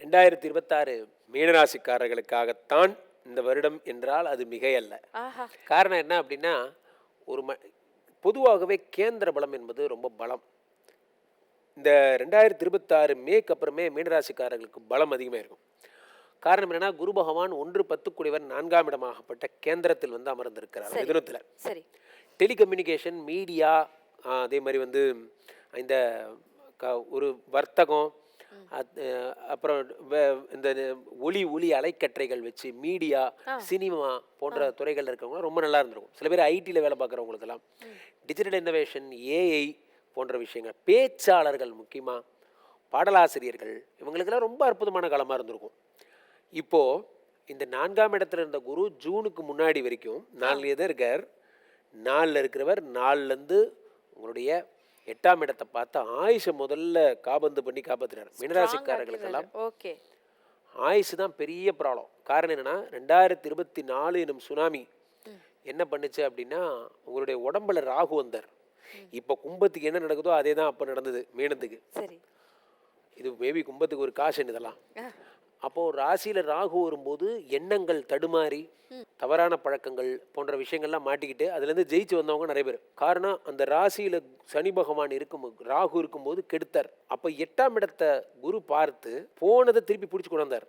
2026 மீனராசிக்காரர்களுக்காகத்தான் இந்த வருடம் என்றால் அது மிகையல்ல. ஆஹா! காரணம் என்ன அப்படின்னா, ஒரு பொதுவாகவே கேந்திர பலம் என்பது ரொம்ப பலம். இந்த 2026 மேக்கு அப்புறமே மீனராசிக்காரர்களுக்கு பலம் அதிகமாக இருக்கும். காரணம் என்னன்னா, குரு பகவான் 1 10 கூடியவர் 4ஆம் இடமாகப்பட்ட கேந்திரத்தில் வந்து அமர்ந்திருக்கிறார் சரி, மிதுனத்தில். சரி. டெலிகம்யூனிகேஷன், மீடியா, அதே மாதிரி வந்து இந்த ஒரு வர்த்தகம், அப்புறம் இந்த ஒலி ஒலி அலைக்கற்றைகள் வச்சு மீடியா, ஆ, சினிமா போன்ற ஆ. துறைகள் இருக்கிறவங்க ரொம்ப நல்லா இருந்திருக்கும். சில பேர் ஐடியில் வேலை பார்க்குறவங்களுக்கெல்லாம் டிஜிட்டல் இன்னோவேஷன், ஏஐ போன்ற விஷயங்கள், பேச்சாளர்கள், முக்கியமாக பாடலாசிரியர்கள், இவங்களுக்கெல்லாம் ரொம்ப அற்புதமான காலமாக இருந்திருக்கும். இப்போது இந்த 4ஆம் இடத்துல இருந்த குரு ஜூனுக்கு முன்னாடி வரைக்கும் ஆ. 4 தான் இருக்கார். 4ல் இருக்கிறவர் 4லேருந்து உங்களுடைய 8ஆம் இடத்தை பார்த்து ஆயுஷை முதல்ல காபந்து பண்ணி காப்பாற்றுறாரு. ஸ்ட்ராங் ஆக்கிடுறாரு. மீனராசிக்காரர்களுக்கெல்லாம் ஓகே. ஆயுசு தான் பெரிய ப்ராப்ளம். காரணம் என்னென்னா, 2024 எனும் சுனாமி என்ன பண்ணுச்சு அப்படின்னா, உங்களுடைய உடம்புல ராகு வந்தார். இப்போ கும்பத்துக்கு என்ன நடக்குதோ அதே தான் அப்போ நடந்தது மீனத்துக்கு. சரி. இது மேபி கும்பத்துக்கு ஒரு காஷன் இதெல்லாம். ஆ, அப்போது ராசியில் ராகு வரும்போது எண்ணங்கள் தடுமாறி தவறான பழக்கங்கள் போன்ற விஷயங்கள்லாம் மாட்டிக்கிட்டு அதுலேருந்து ஜெயிச்சு வந்தவங்க நிறைய பேர். காரணம், அந்த ராசியில் சனி பகவான் ராகு இருக்கும்போது கெடுத்தார். அப்போ 8ஆம் இடத்தை குரு பார்த்து போனதை திருப்பி பிடிச்சி கொண்டாந்தார்.